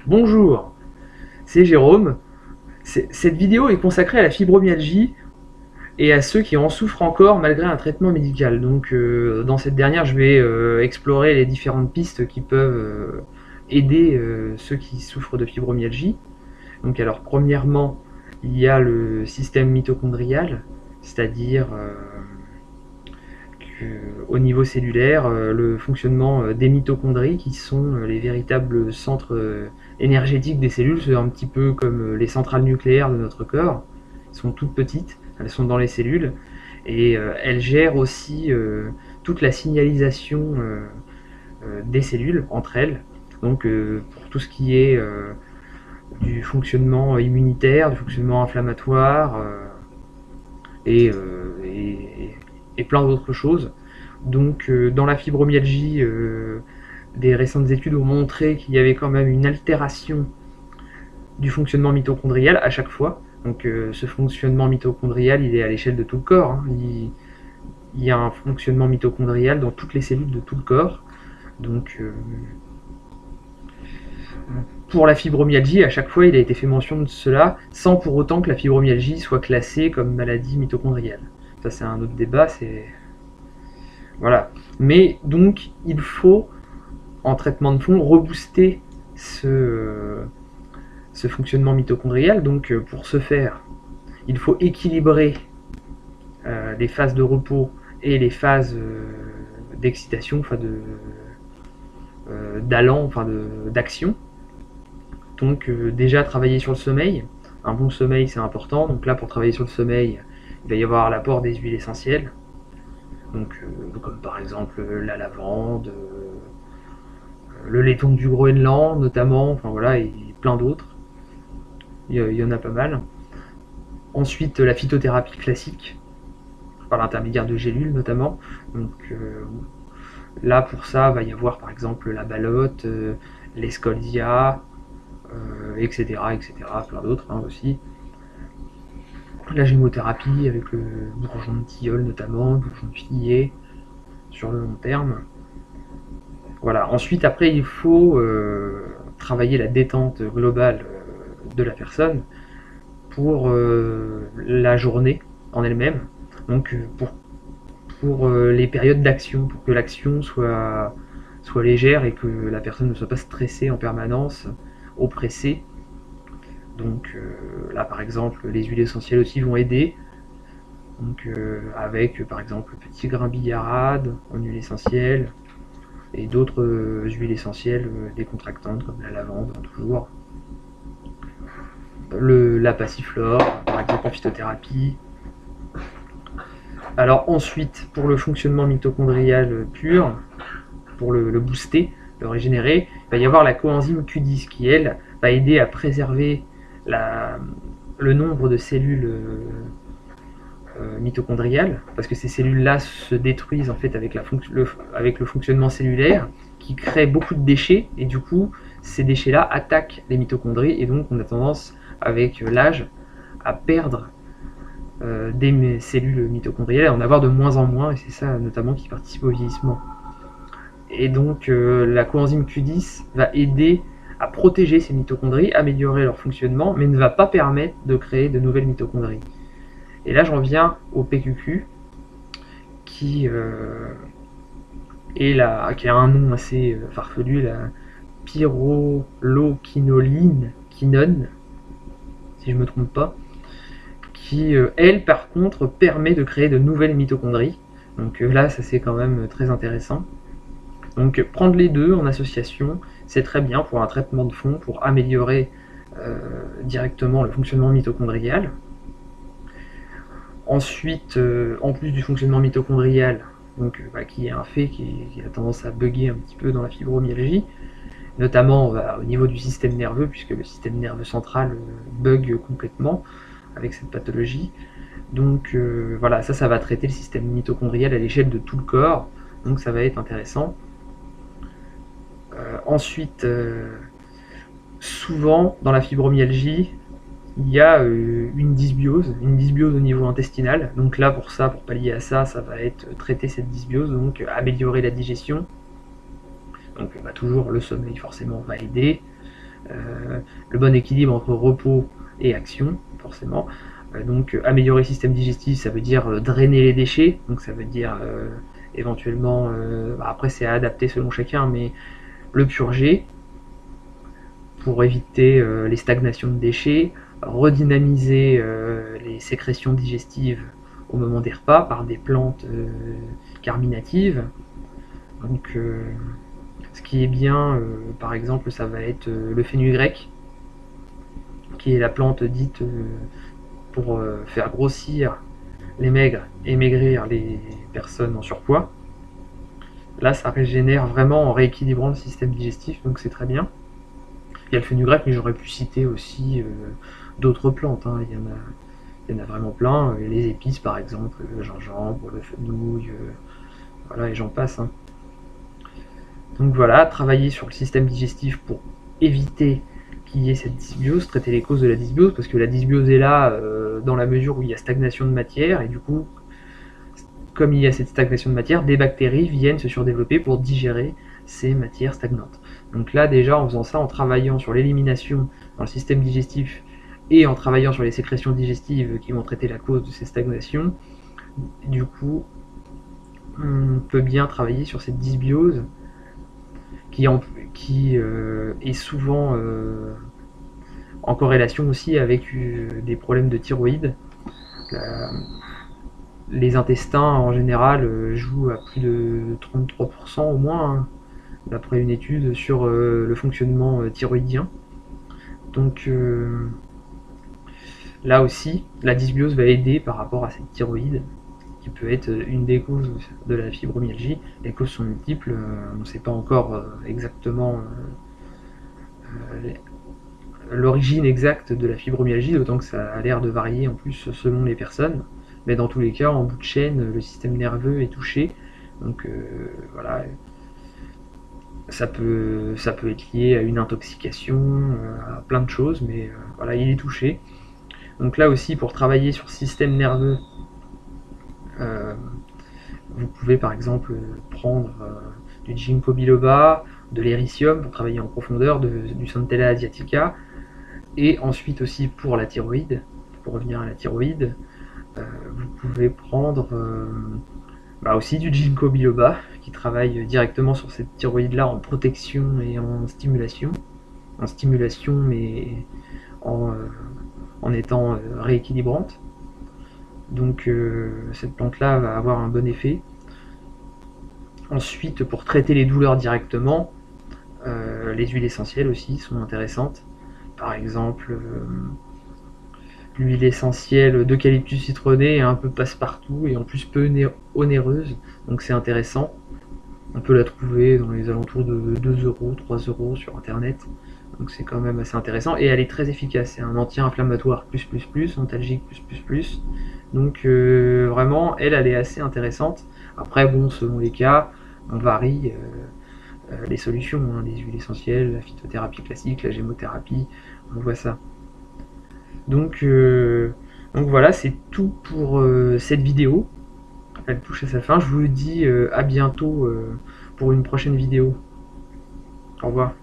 Bonjour, c'est Jérôme. Cette vidéo est consacrée à la fibromyalgie et à ceux qui en souffrent encore malgré un traitement médical. Donc dans cette dernière, je vais explorer les différentes pistes qui peuvent aider ceux qui souffrent de fibromyalgie. Donc alors premièrement, il y a le système mitochondrial, c'est-à-dire au niveau cellulaire, le fonctionnement des mitochondries qui sont les véritables centres énergétiques des cellules, c'est un petit peu comme les centrales nucléaires de notre corps. Elles sont toutes petites, elles sont dans les cellules et elles gèrent aussi toute la signalisation des cellules entre elles. Donc pour tout ce qui est du fonctionnement immunitaire, du fonctionnement inflammatoire et plein d'autres choses. Donc dans la fibromyalgie, des récentes études ont montré qu'il y avait quand même une altération du fonctionnement mitochondrial à chaque fois. Donc ce fonctionnement mitochondrial, il est à l'échelle de tout le corps, hein. Il y a un fonctionnement mitochondrial dans toutes les cellules de tout le corps. Donc pour la fibromyalgie, à chaque fois, il a été fait mention de cela, sans pour autant que la fibromyalgie soit classée comme maladie mitochondriale. Ça, c'est un autre débat, c'est... Voilà. Mais donc, il faut, en traitement de fond, rebooster ce fonctionnement mitochondrial. Donc, pour ce faire, il faut équilibrer les phases de repos et les phases d'excitation, enfin d'allant, enfin d'action. Donc déjà travailler sur le sommeil. Un bon sommeil, c'est important. Donc là, pour travailler sur le sommeil, il va y avoir l'apport des huiles essentielles. Donc comme par exemple la lavande, le laiton du Groenland notamment, enfin voilà, et plein d'autres. Il y en a pas mal. Ensuite, la phytothérapie classique, par l'intermédiaire de gélules notamment. Donc là, pour ça, il va y avoir par exemple la balotte, l'escolzia, etc., etc., plein d'autres hein, aussi. La gémothérapie avec le bourgeon de tilleul notamment, le bourgeon de figuier, sur le long terme. Voilà. Ensuite, après, il faut travailler la détente globale de la personne pour la journée en elle-même. Donc, pour les périodes d'action, pour que l'action soit légère et que la personne ne soit pas stressée en permanence, oppressée. Donc là, par exemple, les huiles essentielles aussi vont aider. Donc avec, par exemple, le petit grain billarade en huile essentielle et d'autres huiles essentielles décontractantes comme la lavande, hein, toujours. La passiflore, par exemple en phytothérapie. Alors ensuite, pour le fonctionnement mitochondrial pur, pour le booster, le régénérer, il va y avoir la coenzyme Q10 qui, elle, va aider à préserver le nombre de cellules mitochondriales, parce que ces cellules-là se détruisent en fait avec le fonctionnement cellulaire, qui crée beaucoup de déchets, et du coup, ces déchets-là attaquent les mitochondries, et donc on a tendance, avec l'âge, à perdre des cellules mitochondriales, à en avoir de moins en moins, et c'est ça notamment qui participe au vieillissement. Et donc la coenzyme Q10 va aider à protéger ces mitochondries, améliorer leur fonctionnement, mais ne va pas permettre de créer de nouvelles mitochondries. Et là, j'en viens au PQQ, qui qui a un nom assez farfelu, la pyrroloquinoline, quinone, si je ne me trompe pas, qui, elle, par contre, permet de créer de nouvelles mitochondries. Donc là, ça c'est quand même très intéressant. Donc prendre les deux en association, c'est très bien pour un traitement de fond, pour améliorer directement le fonctionnement mitochondrial. Ensuite, en plus du fonctionnement mitochondrial, donc, qui est un fait qui a tendance à bugger un petit peu dans la fibromyalgie, notamment au niveau du système nerveux, puisque le système nerveux central bug complètement avec cette pathologie. Donc voilà, ça va traiter le système mitochondrial à l'échelle de tout le corps, donc ça va être intéressant. Ensuite, souvent dans la fibromyalgie, il y a une dysbiose au niveau intestinal. Donc là, pour pallier à ça, ça va être traiter cette dysbiose, donc améliorer la digestion. Donc toujours le sommeil forcément va aider. le bon équilibre entre repos et action, forcément. Donc améliorer le système digestif, ça veut dire drainer les déchets, donc ça veut dire éventuellement, après c'est à adapter selon chacun, mais le purger pour éviter les stagnations de déchets, redynamiser les sécrétions digestives au moment des repas par des plantes carminatives. Donc ce qui est bien, par exemple, ça va être le fenugrec, qui est la plante dite pour faire grossir les maigres et maigrir les personnes en surpoids. Là, ça régénère vraiment en rééquilibrant le système digestif, donc c'est très bien. Il y a le fenugrec, mais j'aurais pu citer aussi d'autres plantes. Hein. Il y en a vraiment plein. Les épices, par exemple, le gingembre, le fenouil, voilà, et j'en passe. Hein. Donc voilà, travailler sur le système digestif pour éviter qu'il y ait cette dysbiose, traiter les causes de la dysbiose, parce que la dysbiose est là dans la mesure où il y a stagnation de matière, et du coup, comme il y a cette stagnation de matière, des bactéries viennent se surdévelopper pour digérer ces matières stagnantes. Donc là, déjà, en faisant ça, en travaillant sur l'élimination dans le système digestif et en travaillant sur les sécrétions digestives qui vont traiter la cause de ces stagnations, du coup, on peut bien travailler sur cette dysbiose qui est souvent en corrélation aussi avec des problèmes de thyroïde. Les intestins en général jouent à plus de 33% au moins, hein, d'après une étude sur le fonctionnement thyroïdien. Donc là aussi, la dysbiose va aider par rapport à cette thyroïde, qui peut être une des causes de la fibromyalgie. Les causes sont multiples, on ne sait pas encore exactement l'origine exacte de la fibromyalgie, d'autant que ça a l'air de varier en plus selon les personnes. Mais dans tous les cas, en bout de chaîne, le système nerveux est touché. Donc voilà, ça peut être lié à une intoxication, à plein de choses, mais voilà, il est touché. Donc là aussi, pour travailler sur le système nerveux, vous pouvez par exemple prendre du ginkgo biloba, de l'éricium pour travailler en profondeur, du Centella asiatica, et ensuite aussi pour la thyroïde, pour revenir à la thyroïde, vous pouvez prendre aussi du ginkgo biloba qui travaille directement sur cette thyroïde là en protection et en stimulation mais en étant rééquilibrante. Donc cette plante là va avoir un bon effet. Ensuite, pour traiter les douleurs directement, les huiles essentielles aussi sont intéressantes. Par exemple, l'huile essentielle d'eucalyptus citronné est un peu passe-partout et en plus peu onéreuse, donc c'est intéressant. On peut la trouver dans les alentours de 2 euros, 3 euros sur internet, donc c'est quand même assez intéressant et elle est très efficace. C'est un anti-inflammatoire antalgique donc vraiment elle est assez intéressante. Après bon, selon les cas, on varie les solutions, hein, les huiles essentielles, la phytothérapie classique, la gémothérapie, on voit ça. Donc voilà, c'est tout pour cette vidéo. Elle touche à sa fin. Je vous dis à bientôt pour une prochaine vidéo. Au revoir.